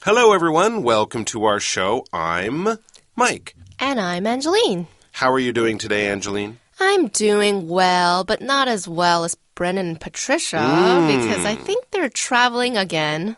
Hello, everyone. Welcome to our show. I'm Mike. And I'm Angeline. How are you doing today, Angeline? I'm doing well, but not as well as Brennan and Patricia because I think they're traveling again.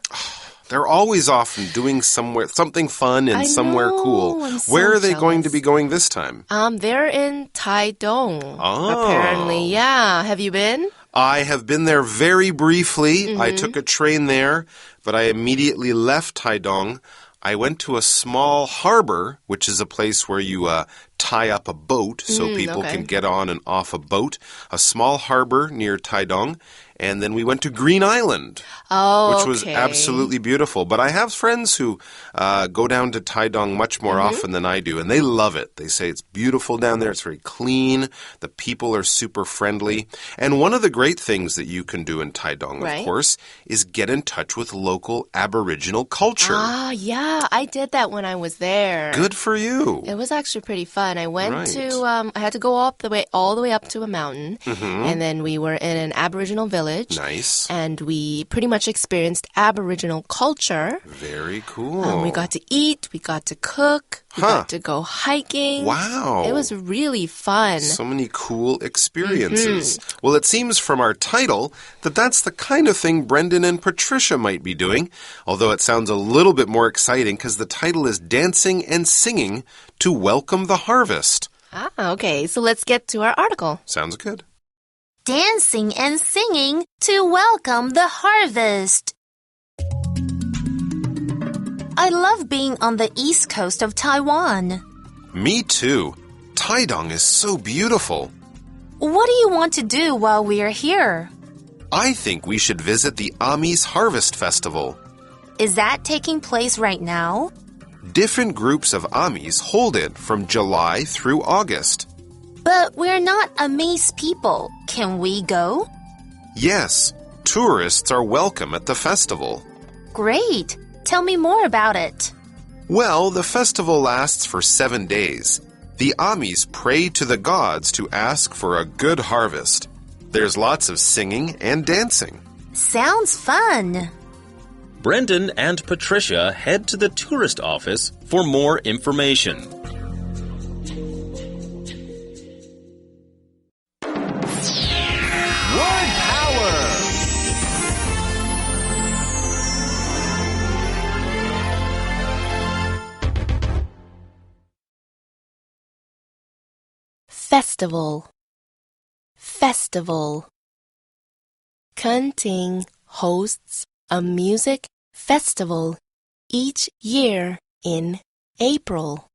They're always off and doing something fun and somewhere cool. I'm so Where are they jealous. going to be going this time? They're in Taidong. Oh. Apparently, yeah. Have you been? I have been there very briefly. I took a train there, but I immediately left Taidong. I went to a small harbor, which is a place where you tie up a boat so people can get on and off a boat. A small harbor near Taidong. And then we went to Green Island, which was absolutely beautiful. But I have friends who go down to Taidong much more often than I do, and they love it. They say it's beautiful down there. It's very clean. The people are super friendly. And one of the great things that you can do in Taidong, of course, is get in touch with local Aboriginal culture. Ah, yeah. I did that when I was there. Good for you. It was actually pretty fun. I went to, I had to go all the way up to a mountain, and then we were in an Aboriginal village. Nice. And we pretty much experienced Aboriginal culture. Very cool. We got to eat, we got to cook, we got to go hiking. Wow. It was really fun. So many cool experiences. Well, it seems from our title that that's the kind of thing Brendan and Patricia might be doing, although it sounds a little bit more exciting because the title is Dancing and Singing to Welcome the Harvest. Ah, okay. So let's get to our article. Sounds good. Dancing and singing to welcome the harvest. I love being on the east coast of Taiwan. Me too. Taidong is so beautiful. What do you want to do while we are here? I think we should visit the Amis Harvest Festival. Is that taking place right now? Different groups of Amis hold it from July through August. But we're not Amis people. Can we go? Yes, tourists are welcome at the festival. Great. Tell me more about it. Well, the festival lasts for 7 days. The Amis pray to the gods to ask for a good harvest. There's lots of singing and dancing. Sounds fun. Brendan and Patricia head to the tourist office for more information. Festival. Festival. Kunting hosts a music festival each year in April.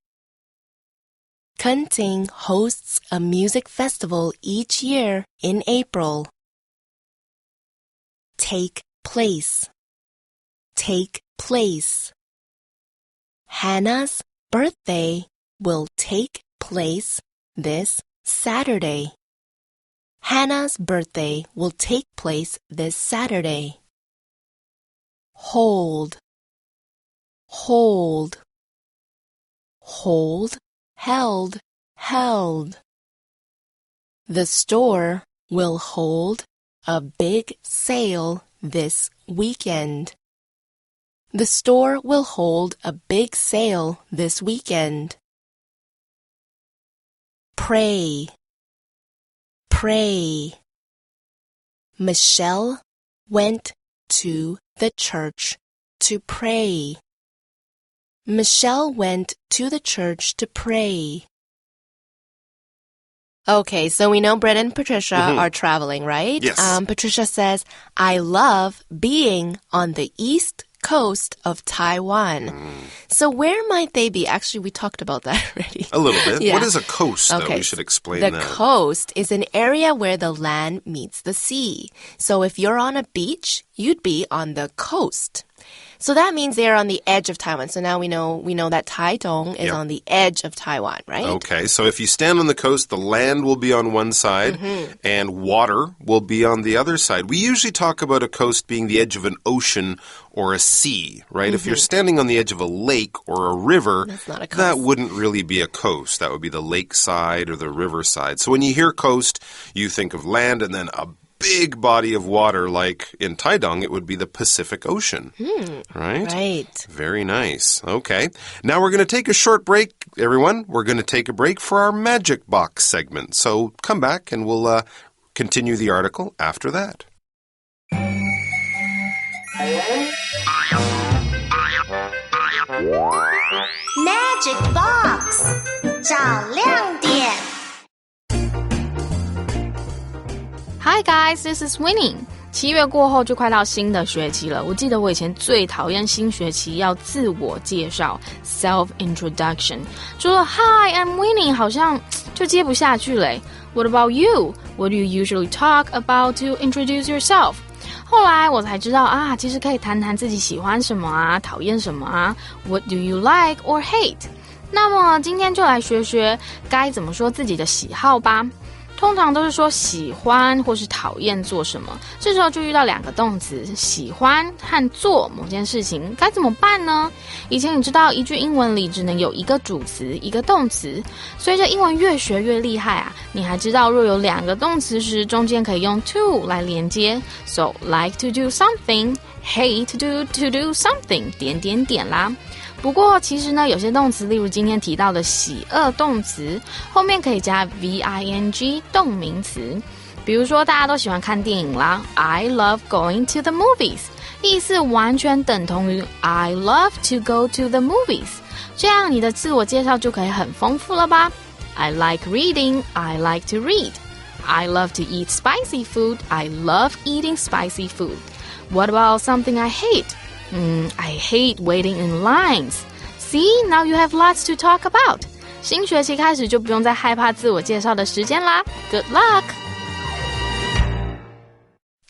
Kunting hosts a music festival each year in April. Take place. Take place. Hannah's birthday will take place this Saturday. Hannah's birthday will take place this Saturday. Hold. Hold. Hold. Held. Held. The store will hold a big sale this weekend. The store will hold a big sale this weekend. Pray. Pray. Michelle went to the church to pray. Michelle went to the church to pray. Okay, so we know Brett and Patricia are traveling, right? Yes. Patricia says, I love being on the east coast of Taiwan. So where might they be? Actually, we talked about that already. A little bit. Yeah. What is a coast, though? Okay, We should explain the that. The coast is an area where the land meets the sea. So if you're on a beach, you'd be on the coast. So that means they're on the edge of Taiwan. So now we know that Taidong is on the edge of Taiwan, right? Okay, so if you stand on the coast, the land will be on one side and water will be on the other side. We usually talk about a coast being the edge of an ocean or a sea, right? If you're standing on the edge of a lake or a river, That's not a coast. that wouldn't really be a coast. That would be the lake side or the river side. So when you hear coast, you think of land and then a big body of water, like in Taidong, it would be the Pacific Ocean. Right? Right. Very nice. Okay. Now we're going to take a short break, everyone. We're going to take a break for our Magic Box segment. So come back and we'll continue the article after that. Magic Box 找亮点 Hi guys, this is Winnie. 7月过后就快到新的学期了。我记得我以前最讨厌新学期要自我介绍 self-introduction. 除了 Hi, I'm Winnie 好像就接不下去嘞。What about you? What do you usually talk about to introduce yourself?后来我才知道啊，其实可以谈谈自己喜欢什么啊，讨厌什么啊。What do you like or hate? 那么今天就来学学该怎么说自己的喜好吧。通常都是说喜欢或是讨厌做什么，这时候就遇到2个动词，喜欢和做某件事情，该怎么办呢？以前你知道一句英文里只能有一个主词一个动词，随着英文越学越厉害啊，你还知道若有2个动词时，中间可以用 to 来连接 So like to do something, hate to do something 点点点啦。不过其实呢，有些动词例如今天提到的喜恶动词后面可以加 VING 动名词，比如说大家都喜欢看电影啦， I love going to the movies 意思完全等同于 I love to go to the movies， 这样你的自我介绍就可以很丰富了吧。 I like reading, I like to read. I love to eat spicy food, I love eating spicy food. What about something I hate?I hate waiting in lines. See, now you have lots to talk about. 新学期开始就不用再害怕自我介绍的时间啦。Good luck!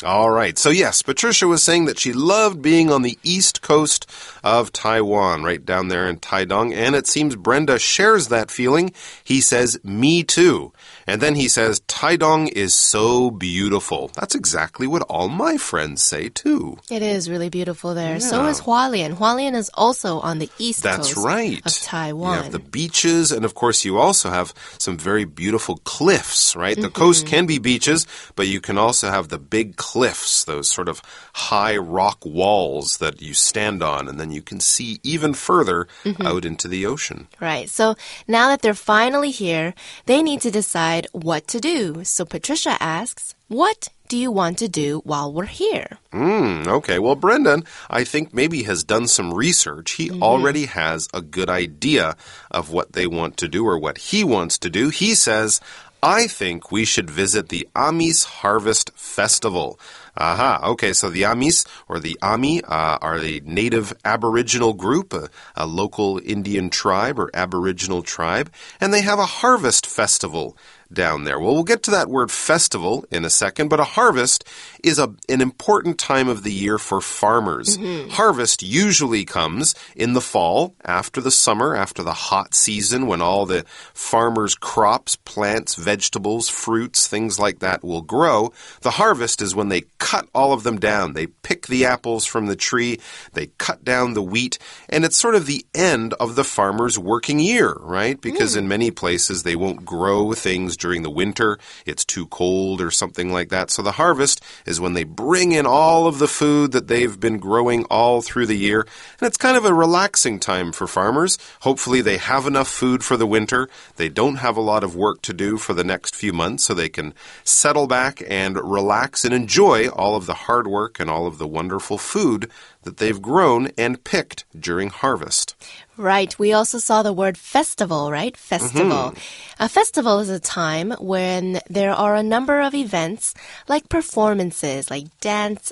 All right. So yes, Patricia was saying that she loved being on the east coast of Taiwan, right down there in Taidong. And it seems Brenda shares that feeling. He says, me too. And then he says, Taidong is so beautiful. That's exactly what all my friends say too. It is really beautiful there. Yeah. So is Hualien. Hualien is also on the east coast of Taiwan. You have the beaches, and of course you also have some very beautiful cliffs, right? The coast can be beaches, but you can also have the big cliffs, those sort of high rock walls that you stand on, and then you can see even further out into the ocean. Right. So now that they're finally here, they need to decide what to do. So Patricia asks, what do you want to do while we're here? Okay. Well, Brendan, I think maybe has done some research. He already has a good idea of what they want to do or what he wants to do. He says, I think we should visit the Amis Harvest Festival. Aha, okay, so the Amis, or the Ami, are the native Aboriginal group, a local Indian tribe or Aboriginal tribe, and they have a harvest festival down there. Well, we'll get to that word festival in a second, but a harvest is an important time of the year for farmers. Harvest usually comes in the fall, after the summer, after the hot season, when all the farmers' crops, plants, vegetables, fruits, things like that will grow. The harvest is when they cut all of them down. They pick the apples from the tree, they cut down the wheat, and it's sort of the end of the farmer's working year, right? Because in many places they won't grow things during the winter. It's too cold or something like that. So the harvest is when they bring in all of the food that they've been growing all through the year. And it's kind of a relaxing time for farmers. Hopefully they have enough food for the winter. They don't have a lot of work to do for the next few months, so they can settle back and relax and enjoy all of the hard work and all of the wonderful food that they've grown and picked during harvest. Right. We also saw the word festival, right? Festival. A festival is a time when there are a number of events like performances, like dances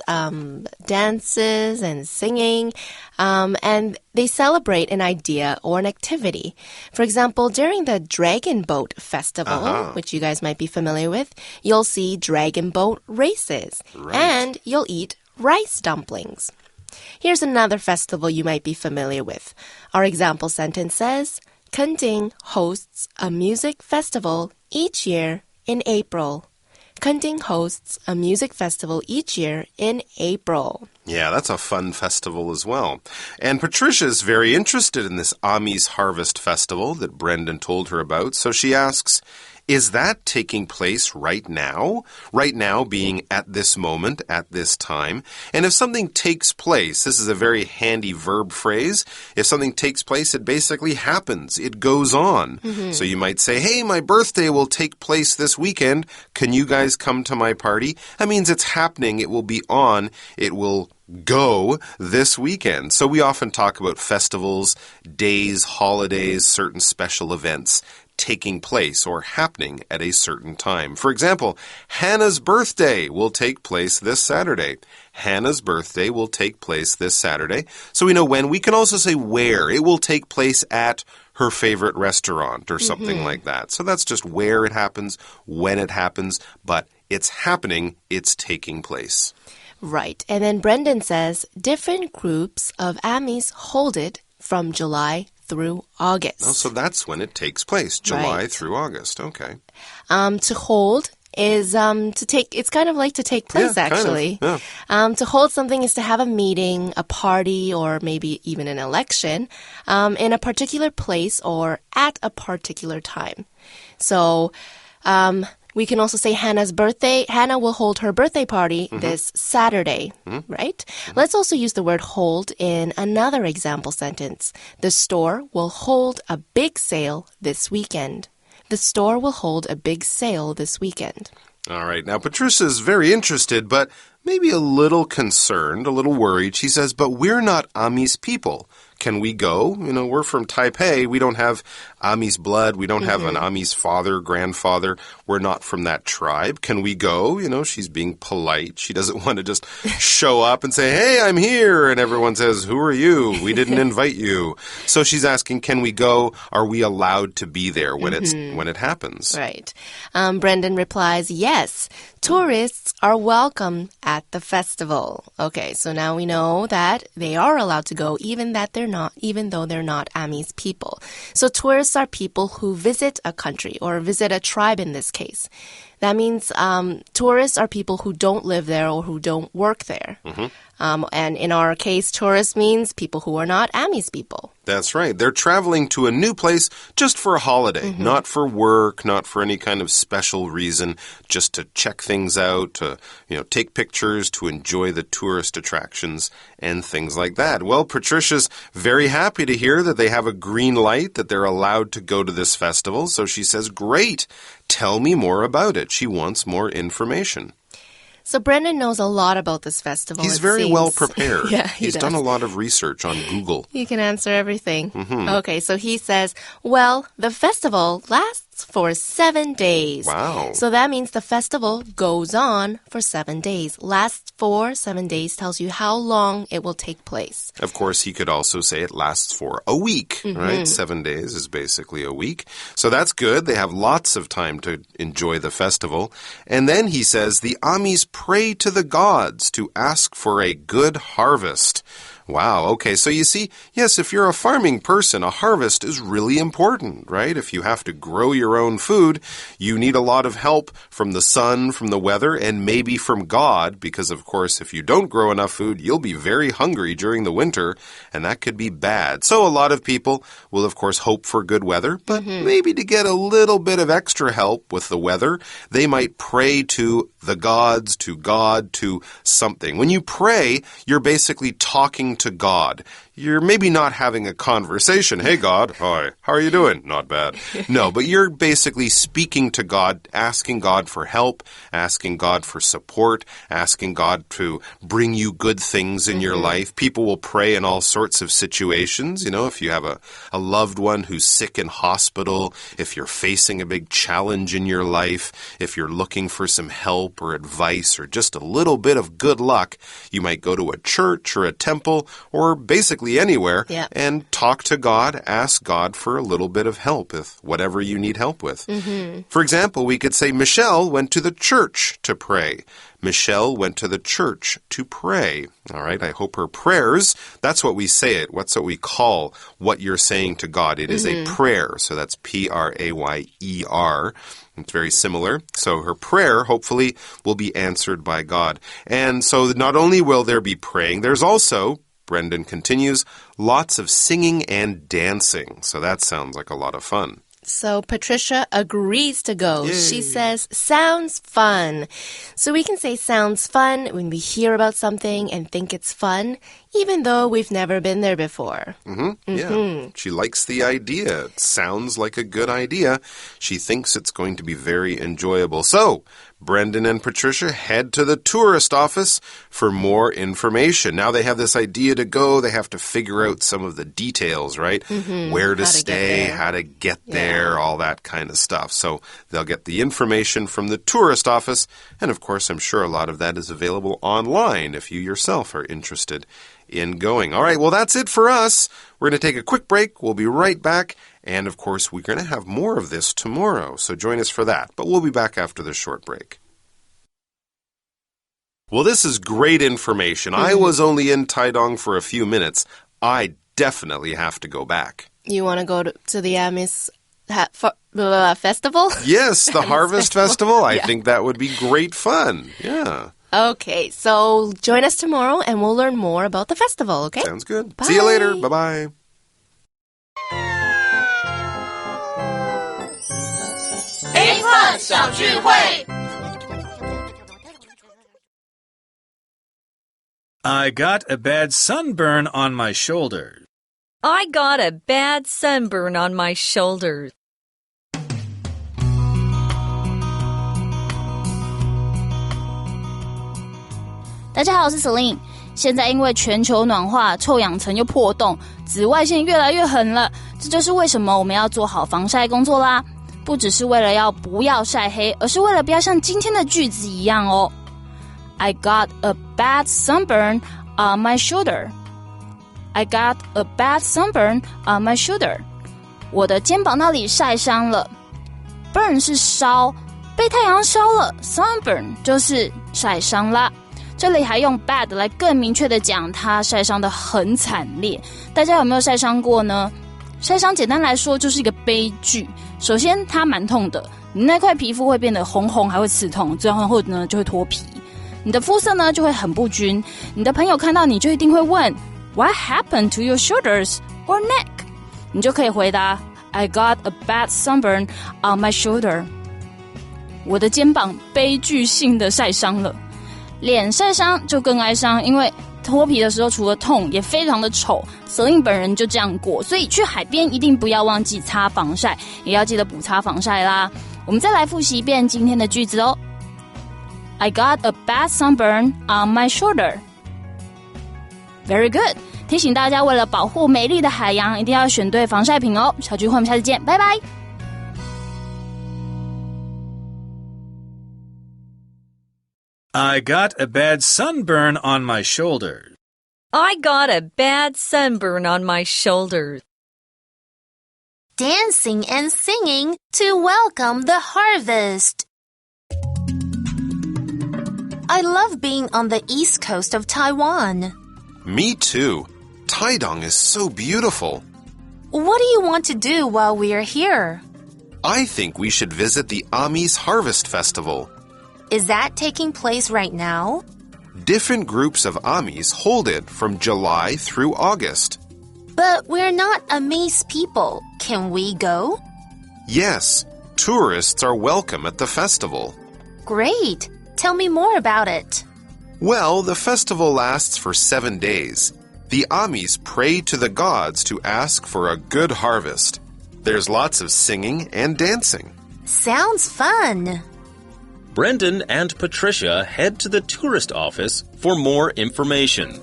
and singing, and they celebrate an idea or an activity. For example, during the Dragon Boat Festival, which you guys might be familiar with, you'll see dragon boat races, and you'll eat rice dumplings. Here's another festival you might be familiar with. Our example sentence says, Kunting hosts a music festival each year in April. Kunting hosts a music festival each year in April. Yeah, that's a fun festival as well. And Patricia's very interested in this Amis Harvest Festival that Brendan told her about, so she asks, is that taking place right now? Right now being at this moment, at this time. And if something takes place, this is a very handy verb phrase. If something takes place, it basically happens. It goes on. So you might say, hey, my birthday will take place this weekend. Can you guys come to my party? That means it's happening. It will be on. It will go this weekend. So we often talk about festivals, days, holidays, certain special events taking place or happening at a certain time. For example, Hannah's birthday will take place this Saturday. Hannah's birthday will take place this Saturday. So we know when. We can also say where. It will take place at her favorite restaurant or something like that. So that's just where it happens, when it happens, but it's happening, it's taking place. Right. And then Brendan says, different groups of Amis hold it from July through August. Oh, so that's when it takes place, July through August. Okay. To hold is to take, it's kind of like to take place, actually. Kind of, to hold something is to have a meeting, a party, or maybe even an election in a particular place or at a particular time. So, we can also say Hannah's birthday. Hannah will hold her birthday party this Saturday, right? Let's also use the word hold in another example sentence. The store will hold a big sale this weekend. The store will hold a big sale this weekend. All right. Now, Patricia's very interested, but maybe a little concerned, a little worried. She says, but we're not Amis people. Can we go? You know, we're from Taipei. We don't have Amis blood. We don't have an Amis father, grandfather. We're not from that tribe. Can we go? You know, she's being polite. She doesn't want to just show up and say, hey, I'm here. And everyone says, who are you? We didn't invite you. So she's asking, can we go? Are we allowed to be there when when it happens? Right. Brendan replies, yes. Tourists are welcome at the festival. Okay, so now we know that they are allowed to go even though they're not Amis people. So tourists are people who visit a country or visit a tribe in this case. That means tourists are people who don't live there or who don't work there. And in our case, tourist means people who are not Amis people. That's right. They're traveling to a new place just for a holiday, not for work, not for any kind of special reason, just to check things out, to, take pictures, to enjoy the tourist attractions and things like that. Well, Patricia's very happy to hear that they have a green light, that they're allowed to go to this festival. So she says, great, tell me more about it. She wants more information. So Brendan knows a lot about this festival. He's very well prepared. Yeah, He's done a lot of research on Google. He can answer everything. Okay, so he says, well, the festival lasts for 7 days. Wow. So that means the festival goes on for 7 days. Lasts for 7 days tells you how long it will take place. Of course, he could also say it lasts for a week, right? 7 days is basically a week. So that's good. They have lots of time to enjoy the festival. And then he says, the Amis pray to the gods to ask for a good harvest. Wow, okay, so you see, yes, if you're a farming person, a harvest is really important, right? If you have to grow your own food, you need a lot of help from the sun, from the weather, and maybe from God, because, of course, if you don't grow enough food, you'll be very hungry during the winter, and that could be bad. So a lot of people will, of course, hope for good weather, but maybe to get a little bit of extra help with the weather, they might pray to the gods, to God, to something. When you pray, you're basically talking to God. You're maybe not having a conversation. Hey, God. Hi. How are you doing? Not bad. No, but you're basically speaking to God, asking God for help, asking God for support, asking God to bring you good things in your life. People will pray in all sorts of situations. If you have a loved one who's sick in hospital, if you're facing a big challenge in your life, if you're looking for some help or advice or just a little bit of good luck, you might go to a church or a temple or basically anywhere and talk to God, ask God for a little bit of help with whatever you need help with. For example, we could say Michelle went to the church to pray. Michelle went to the church to pray. All right, I hope her prayers, that's what we say it. What's what we call what you're saying to God. It is a prayer. So that's P-R-A-Y-E-R. It's very similar. So her prayer, hopefully, will be answered by God. And so not only will there be praying, there's also, Brendan continues, lots of singing and dancing. So that sounds like a lot of fun. So Patricia agrees to go. Yay. She says, sounds fun. So we can say sounds fun when we hear about something and think it's fun, even though we've never been there before. Yeah. She likes the idea. It sounds like a good idea. She thinks it's going to be very enjoyable. So, Brendan and Patricia head to the tourist office for more information. Now they have this idea to go. They have to figure out some of the details, right? Where to stay, how to get there, all that kind of stuff. So they'll get the information from the tourist office. And of course, I'm sure a lot of that is available online if you yourself are interested in going. All right, well, that's it for us. We're going to take a quick break. We'll be right back. And, of course, we're going to have more of this tomorrow, so join us for that. But we'll be back after this short break. Well, this is great information. I was only in Taidong for a few minutes. I definitely have to go back. You want to go to the Amis festival? Yes, the Harvest Festival. I think that would be great fun. Yeah. Okay, so join us tomorrow and we'll learn more about the festival, okay? Sounds good. Bye. See you later. Bye-bye. A+ 小聚会 I got a bad sunburn on my shoulder. I got a bad sunburn on my shoulders. 大家好，我是 Celine。现在因为全球暖化，臭氧层又破洞，紫外线越来越狠了。这就是为什么我们要做好防晒工作啦。不只是为了要不要晒黑，而是为了不要像今天的句子一样哦。I got a bad sunburn on my shoulder. I got a bad sunburn on my shoulder. 我的肩膀那里晒伤了。Burn 是烧，被太阳烧了。Sunburn 就是晒伤啦。这里还用 bad 来更明确的讲它晒伤的很惨烈。大家有没有晒伤过呢？晒伤简单来说就是一个悲剧。首先它蛮痛的，你那块皮肤会变得红红，还会刺痛，最后呢就会脱皮。你的肤色呢就会很不均，你的朋友看到你就一定会问 What happened to your shoulders or neck? 你就可以回答 I got a bad sunburn on my shoulder. 我的肩膀悲剧性的晒伤了。脸晒伤就更哀伤，因为脱皮的时候除了痛也非常的丑。Celine 本人就这样过，所以去海边一定不要忘记擦防晒，也要记得补擦防晒啦。我们再来复习一遍今天的句子哦。I got a bad sunburn on my shoulder. Very good. 提醒大家，为了保护美丽的海洋，一定要选对防晒品哦。小聚会，我们下次见，拜拜。I got a bad sunburn on my shoulder. I got a bad sunburn on my shoulders. Dancing and singing to welcome the harvest. I love being on the east coast of Taiwan. Me too. Taidong is so beautiful. What do you want to do while we are here? I think we should visit the Amis Harvest Festival. Is that taking place right now? Different groups of Amis hold it from July through August. But we're not Amis people. Can we go? Yes, tourists are welcome at the festival. Great. Tell me more about it. Well, the festival lasts for 7 days. The Amis pray to the gods to ask for a good harvest. There's lots of singing and dancing. Sounds fun. Brendan and Patricia head to the tourist office for more information.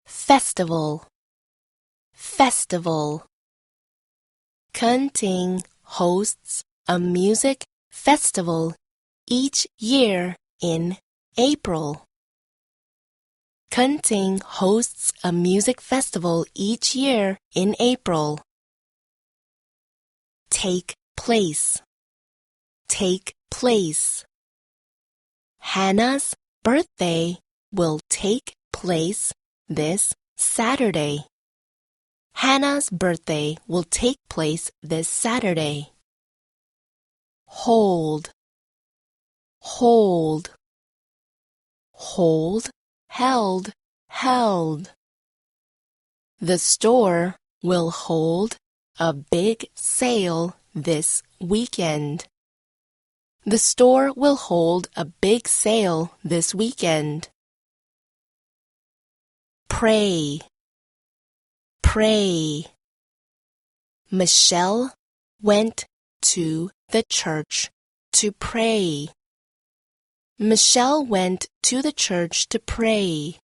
Festival. Festival. Kunting hosts a music festival each year in April. Kunting hosts a music festival each year in April. Take place. Take place. Hannah's birthday will take place this Saturday. Hannah's birthday will take place this Saturday. Hold. Hold. Hold, held, held. The store will hold a big sale this weekend. The store will hold a big sale this weekend. Pray, pray. Michelle went to the church to pray. Michelle went to the church to pray.